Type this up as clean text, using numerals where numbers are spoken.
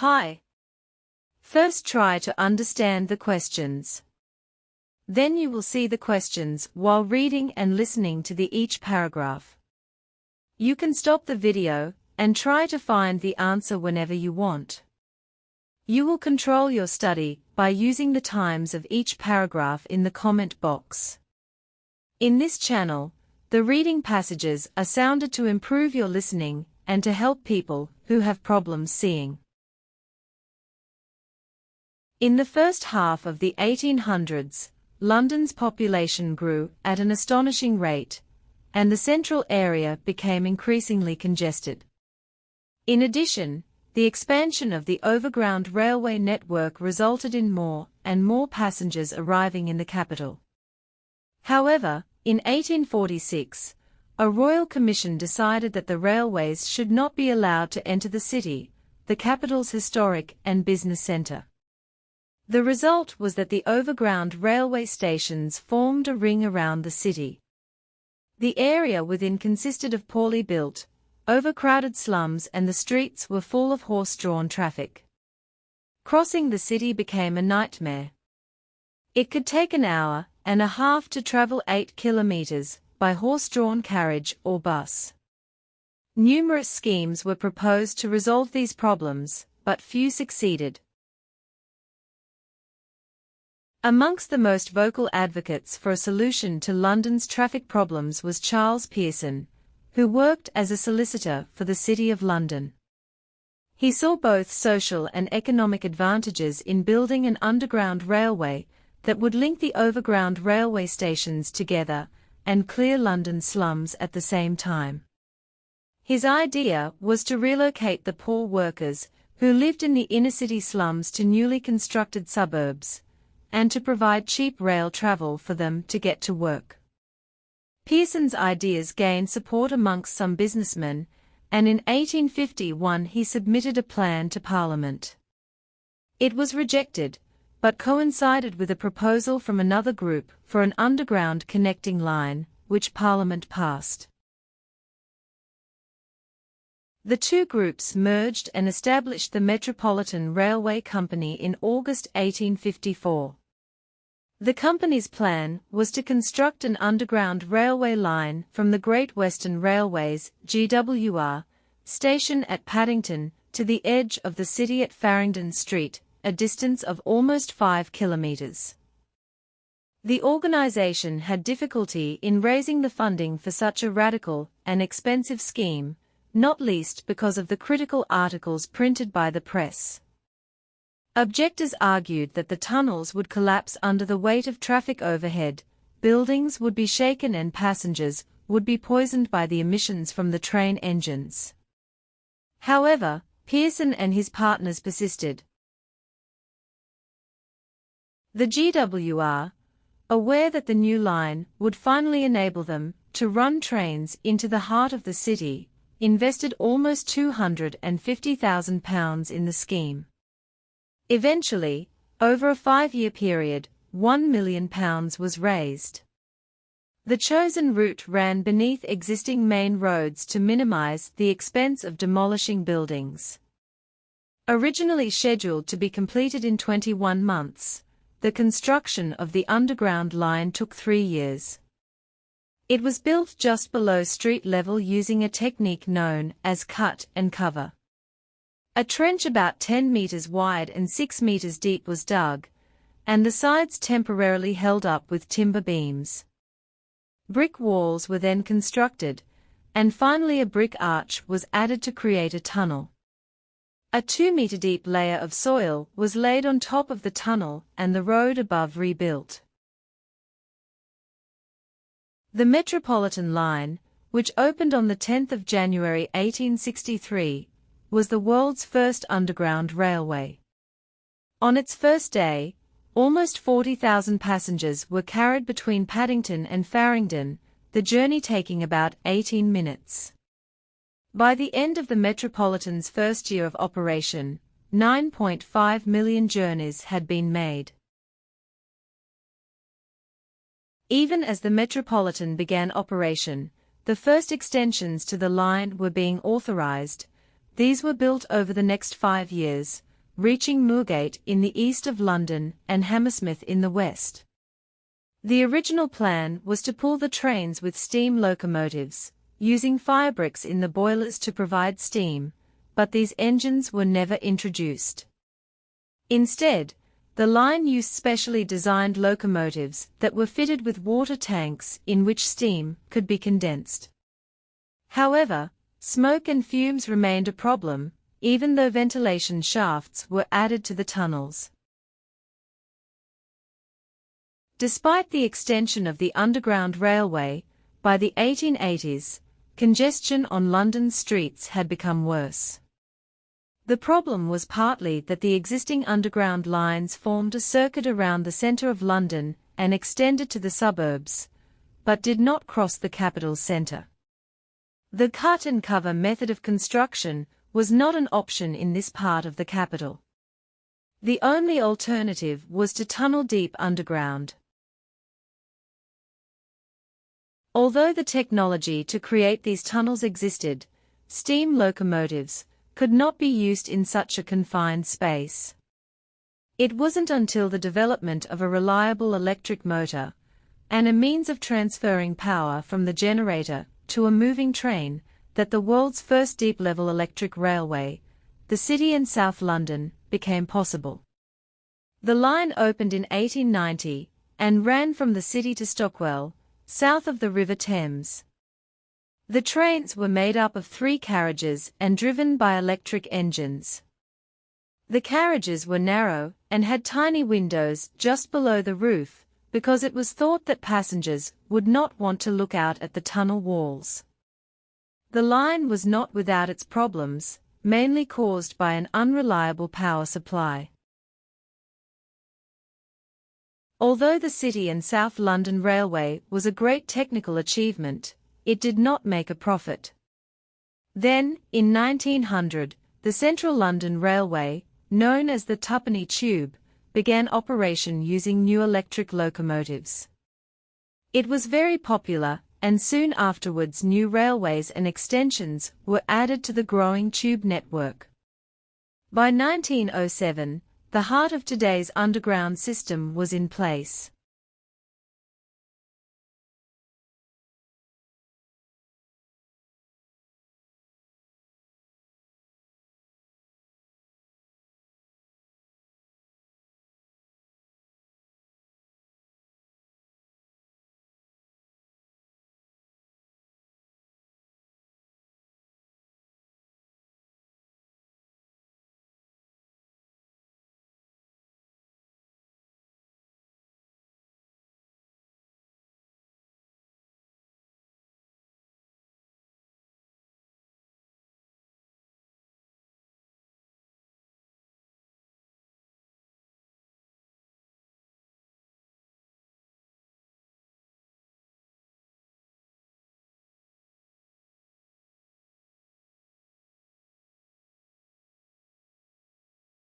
Hi. First try to understand the questions. Then you will see the questions while reading and listening to each paragraph. You can stop the video and try to find the answer whenever you want. You will control your study by using the times of each paragraph in the comment box. In this channel, the reading passages are sounded to improve your listening and to help people who have problems seeing. In the first half of the 1800s, London's population grew at an astonishing rate, and the central area became increasingly congested. In addition, the expansion of the overground railway network resulted in more and more passengers arriving in the capital. However, in 1846, a royal commission decided that the railways should not be allowed to enter the city, the capital's historic and business centre. The result was that the overground railway stations formed a ring around the city. The area within consisted of poorly built, overcrowded slums, and the streets were full of horse-drawn traffic. Crossing the city became a nightmare. It could take an hour and a half to travel 8 kilometers by horse-drawn carriage or bus. Numerous schemes were proposed to resolve these problems, but few succeeded. Amongst the most vocal advocates for a solution to London's traffic problems was Charles Pearson, who worked as a solicitor for the City of London. He saw both social and economic advantages in building an underground railway that would link the overground railway stations together and clear London slums at the same time. His idea was to relocate the poor workers who lived in the inner-city slums to newly constructed suburbs, and to provide cheap rail travel for them to get to work. Pearson's ideas gained support amongst some businessmen, and in 1851 he submitted a plan to Parliament. It was rejected, but coincided with a proposal from another group for an underground connecting line, which Parliament passed. The two groups merged and established the Metropolitan Railway Company in August 1854. The company's plan was to construct an underground railway line from the Great Western Railway's GWR station at Paddington to the edge of the city at Farringdon Street, a distance of almost 5 kilometers. The organization had difficulty in raising the funding for such a radical and expensive scheme, not least because of the critical articles printed by the press. Objectors argued that the tunnels would collapse under the weight of traffic overhead, buildings would be shaken, and passengers would be poisoned by the emissions from the train engines. However, Pearson and his partners persisted. The GWR, aware that the new line would finally enable them to run trains into the heart of the city, invested almost £250,000 in the scheme. Eventually, over a 5-year period, £1 million was raised. The chosen route ran beneath existing main roads to minimize the expense of demolishing buildings. Originally scheduled to be completed in 21 months, the construction of the underground line took 3 years. It was built just below street level using a technique known as cut and cover. A trench about 10 meters wide and 6 meters deep was dug, and the sides temporarily held up with timber beams. Brick walls were then constructed, and finally a brick arch was added to create a tunnel. A 2-meter deep layer of soil was laid on top of the tunnel and the road above rebuilt. The Metropolitan Line, which opened on the 10th of January 1863, was the world's first underground railway. On its first day, almost 40,000 passengers were carried between Paddington and Farringdon, the journey taking about 18 minutes. By the end of the Metropolitan's first year of operation, 9.5 million journeys had been made. Even as the Metropolitan began operation, the first extensions to the line were being authorized. These were built over the next 5 years, reaching Moorgate in the east of London and Hammersmith in the west. The original plan was to pull the trains with steam locomotives, using firebricks in the boilers to provide steam, but these engines were never introduced. Instead, the line used specially designed locomotives that were fitted with water tanks in which steam could be condensed. However, smoke and fumes remained a problem, even though ventilation shafts were added to the tunnels. Despite the extension of the Underground Railway, by the 1880s, congestion on London's streets had become worse. The problem was partly that the existing underground lines formed a circuit around the centre of London and extended to the suburbs, but did not cross the capital centre. The cut-and-cover method of construction was not an option in this part of the capital. The only alternative was to tunnel deep underground. Although the technology to create these tunnels existed, steam locomotives could not be used in such a confined space. It wasn't until the development of a reliable electric motor, and a means of transferring power from the generator to a moving train, that the world's first deep-level electric railway, the City and South London, became possible. The line opened in 1890, and ran from the city to Stockwell, south of the River Thames. The trains were made up of 3 carriages and driven by electric engines. The carriages were narrow and had tiny windows just below the roof, because it was thought that passengers would not want to look out at the tunnel walls. The line was not without its problems, mainly caused by an unreliable power supply. Although the City and South London Railway was a great technical achievement, it did not make a profit. Then, in 1900, the Central London Railway, known as the Twopenny Tube, began operation using new electric locomotives. It was very popular, and soon afterwards new railways and extensions were added to the growing tube network. By 1907, the heart of today's underground system was in place.